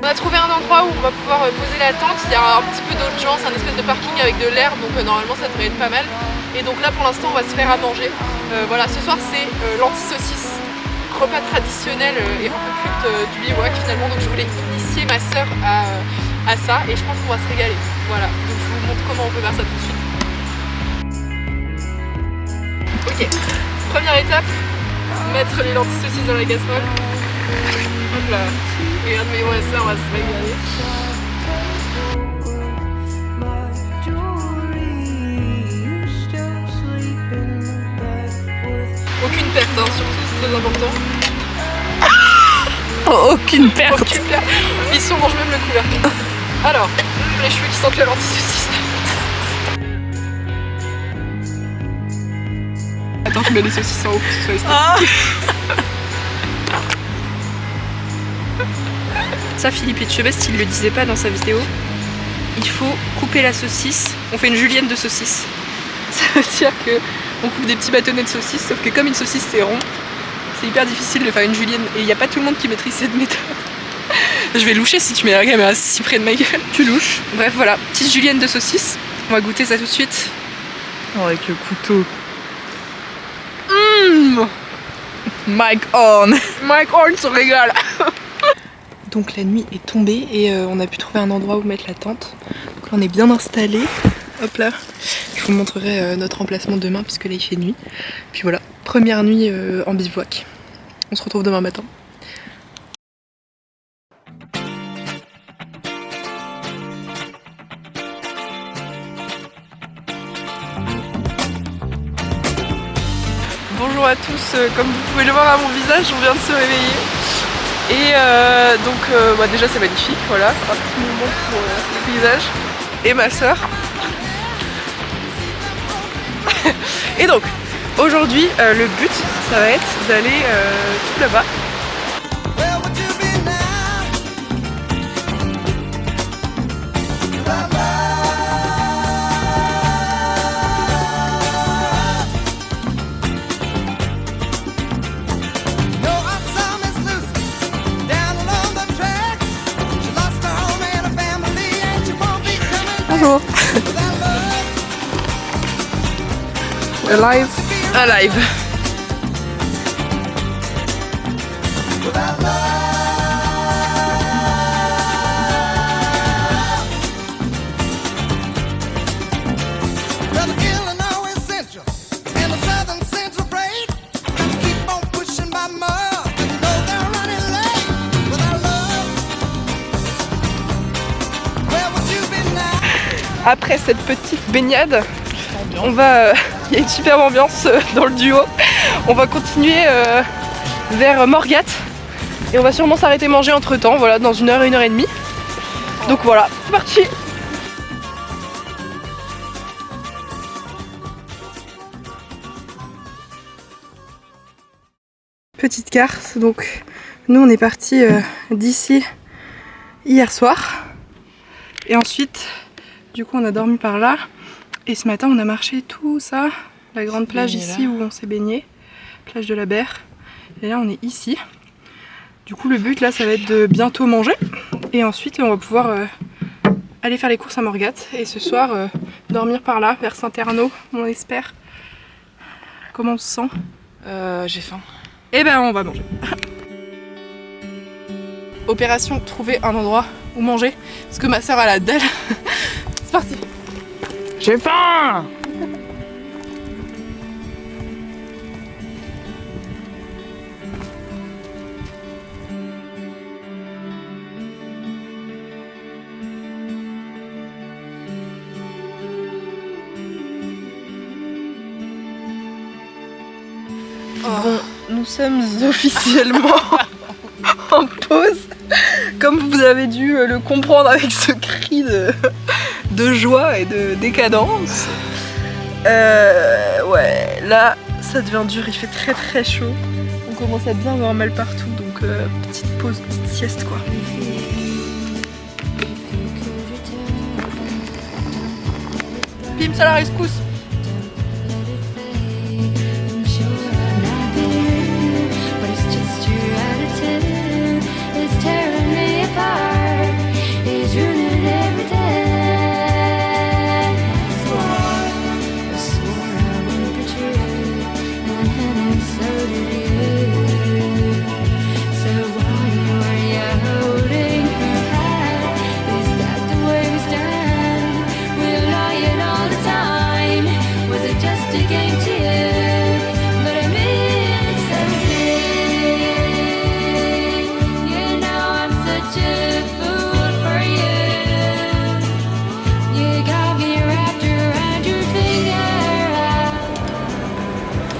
On a trouvé un endroit où on va pouvoir poser la tente. Il y a un petit peu d'autres gens, c'est un espèce de parking avec de l'herbe, donc normalement ça devrait être pas mal. Et donc là pour l'instant on va se faire à manger. Voilà, ce soir c'est l'anti-saucisse, repas traditionnel et un peu culte du bivouac finalement. Donc je voulais initier ma soeur à ça et je pense qu'on va se régaler. Voilà, donc je vous montre comment on peut faire ça tout de suite. Ok, première étape, mettre les lentilles saucisses dans la casserole. Hop là, regarde mes ouais, ça on va se régaler. Aucune perte hein, surtout, c'est très important. Aucune perte. Aucune perte. Ici on mange même le couvercle. Alors, les cheveux qui sentent la lentille saucisse. Attends, je mets les saucisses en haut pour que ce soit esthétique. Ça, Philippe Etchebest, il le disait pas dans sa vidéo. Il faut couper la saucisse. On fait une julienne de saucisse. Ça veut dire que on coupe des petits bâtonnets de saucisse, sauf que comme une saucisse c'est rond, c'est hyper difficile de faire une julienne et il n'y a pas tout le monde qui maîtrise cette méthode. Je vais loucher si tu mets la caméra si près de ma gueule. Tu louches. Bref voilà, petite julienne de saucisse. On va goûter ça tout de suite. Oh, avec le couteau. Mike Horn se régale. Donc la nuit est tombée et on a pu trouver un endroit où mettre la tente. Donc là, on est bien installé. Hop là. Je vous montrerai notre emplacement demain puisque là il fait nuit. Puis voilà, première nuit en bivouac. On se retrouve demain matin. Bonjour à tous, comme vous pouvez le voir à mon visage, on vient de se réveiller. Et donc déjà c'est magnifique, voilà, un petit moment pour le paysage. Et ma soeur. Et donc, aujourd'hui le but ça va être d'aller tout là-bas. Bonjour. Alive. Alive. Après cette petite baignade, on va, il y a une super ambiance dans le duo. On va continuer vers Morgat et on va sûrement s'arrêter manger entre temps, voilà, dans 1 heure et 1 heure et demie. Donc voilà, c'est parti. Petite carte, donc nous on est parti d'ici hier soir et ensuite du coup on a dormi par là et ce matin on a marché tout ça, la grande plage ici là où on s'est baigné, plage de la Berre, et là on est ici. Du coup le but là ça va être de bientôt manger et ensuite là, on va pouvoir aller faire les courses à Morgat et ce soir dormir par là vers Saint-Ernaud on espère. Comment on se sent? J'ai faim. Et ben on va manger. Opération trouver un endroit où manger parce que ma soeur a la dalle. C'est parti. J'ai faim. Bon, nous sommes officiellement en pause, comme vous avez dû le comprendre avec ce cri de joie et de décadence. Ouais, là ça devient dur, il fait très très chaud. On commence à bien avoir mal partout, donc petite pause, petite sieste quoi. Pims à la rescousse. Tearing me apart.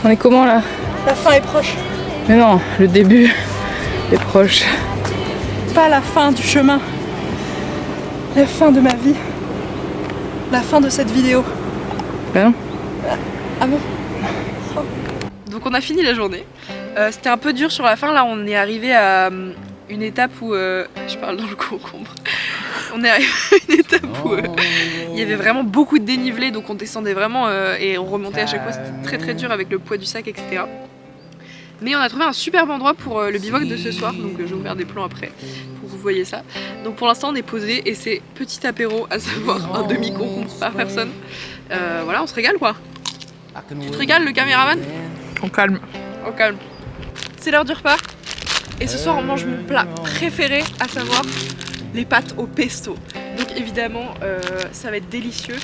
On est comment là? La fin est proche. Mais non, le début est proche. Pas la fin du chemin. La fin de ma vie. La fin de cette vidéo. Ben non. Ah bon? Donc on a fini la journée. C'était un peu dur sur la fin. Là on est arrivé à une étape où... je parle dans le concombre. On est arrivé à une étape où il y avait vraiment beaucoup de dénivelé. Donc on descendait vraiment et on remontait à chaque fois. C'était très très dur avec le poids du sac, etc. Mais on a trouvé un superbe endroit pour le bivouac de ce soir. Donc je vais ouvrir des plans après pour que vous voyez ça. Donc pour l'instant on est posé et c'est petit apéro, à savoir un demi-concombre par personne. Voilà, on se régale quoi. Tu te régales le caméraman? On calme. On calme. C'est l'heure du repas. Et ce soir on mange mon plat préféré, à savoir les pâtes au pesto. Donc évidemment ça va être délicieux.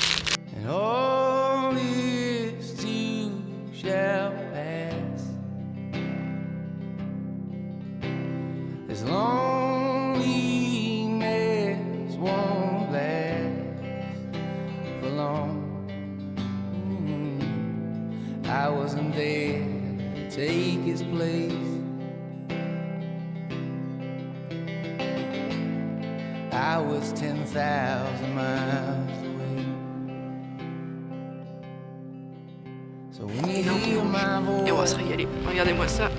As loneliness won't last for long. I wasn't there to take his place. I was 10,000 miles away. So when you hear my voice, Et on va se régaler. Regardez-moi ça.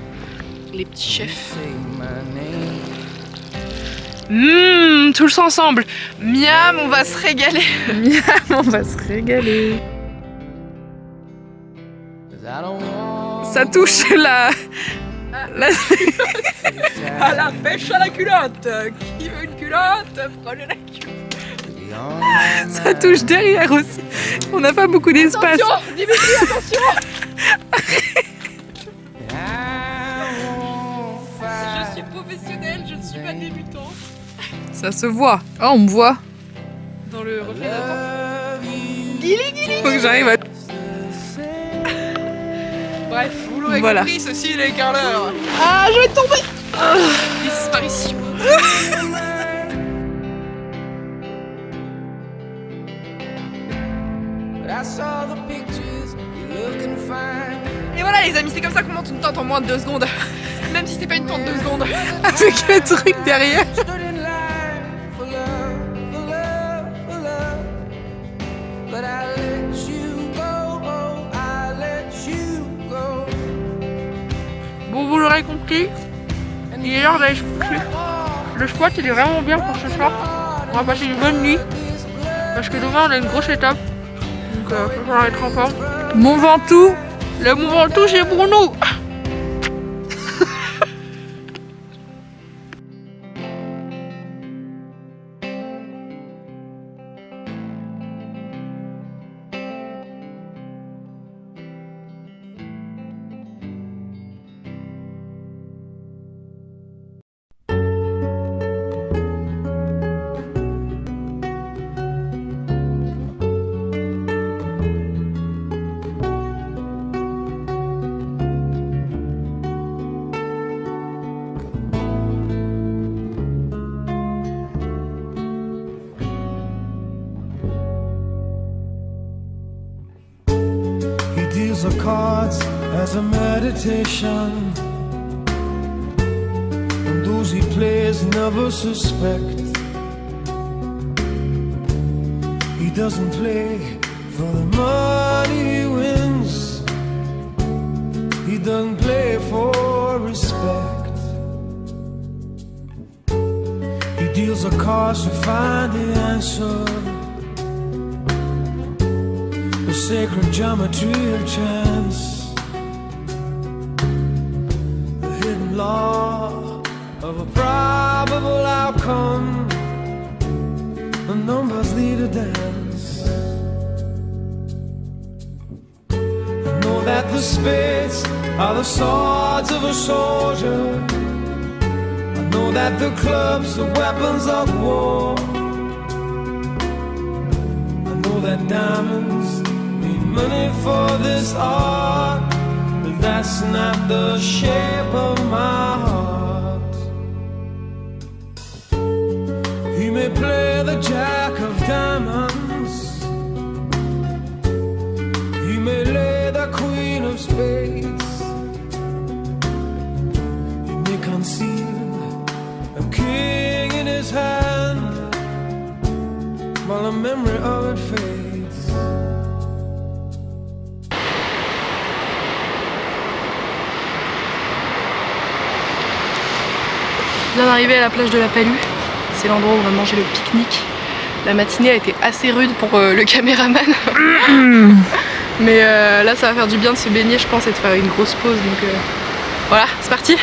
Les petits chefs. Tous ensemble. Miam, on va se régaler. Miam, on va se régaler. Ça touche la à la pêche à la culotte. Qui veut une culotte? Prenez la culotte. Ça touche derrière aussi. On n'a pas beaucoup d'espace. Attention, Dimitri, attention. Je suis professionnelle, je ne suis pas débutant. Ça se voit. Oh, on me voit. Dans le reflet d'attente. Faut que j'arrive à... Bref, vous l'aurez Voilà. compris, ceci n'est qu'un leurre. Ah, je vais tomber. Disparition. Et voilà les amis, c'est comme ça qu'on monte une tente en moins de 2 secondes. Même si c'est pas une tente de 2 secondes. Avec le truc derrière. Bon, vous l'aurez compris, il est l'heure d'aller se coucher. Le squat il est vraiment bien pour ce soir. On va passer une bonne nuit. Parce que demain on a une grosse étape. Donc il va falloir être en forme. Mont Ventoux. Le Mont Ventoux c'est pour nous. Deals of cards as a meditation, and those he plays never suspect. He doesn't play for the money he wins. He doesn't play for respect. He deals the cards to find the answer, the sacred geometry of chance, the hidden law of a probable outcome. The numbers lead a dance. I know that the spades are the swords of a soldier. I know that the clubs are weapons of war. I know that diamonds money for this art, but that's not the shape of my heart. He may play the jack of diamonds, he may lay the queen of spades, oh, it fades. Bien arrivé à la plage de la Palue, c'est l'endroit où on va manger le pique-nique. La matinée a été assez rude pour le caméraman. Mais là ça va faire du bien de se baigner je pense et de faire une grosse pause, donc voilà, c'est parti.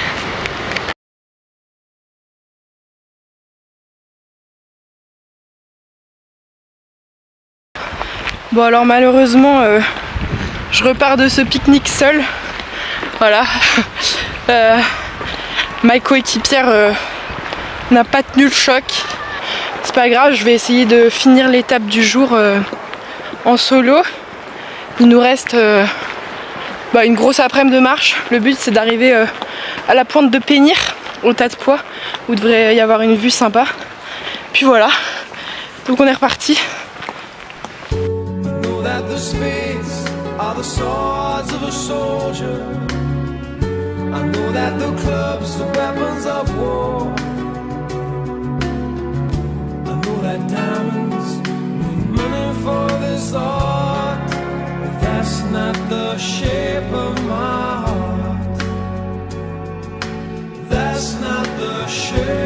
Bon alors malheureusement je repars de ce pique-nique seule. Voilà. Ma coéquipière n'a pas tenu le choc. C'est pas grave, je vais essayer de finir l'étape du jour en solo. Il nous reste une grosse après-midi de marche. Le but c'est d'arriver à la pointe de Pénir, au tas de pois, où il devrait y avoir une vue sympa. Puis voilà, donc on est reparti. I know that the clubs are weapons of war. I know that diamonds need money for this art, but that's not the shape of my heart. That's not the shape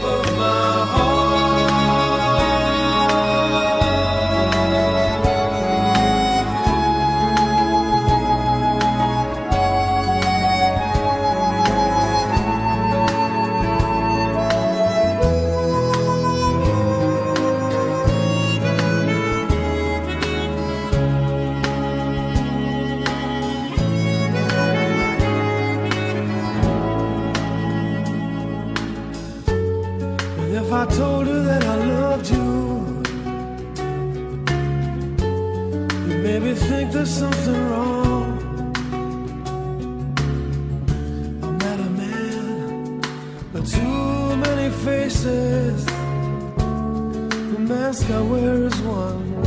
of my heart. If I told her that I loved you, you maybe think there's something wrong. I'm not a man, but too many faces. The mask I wear is one.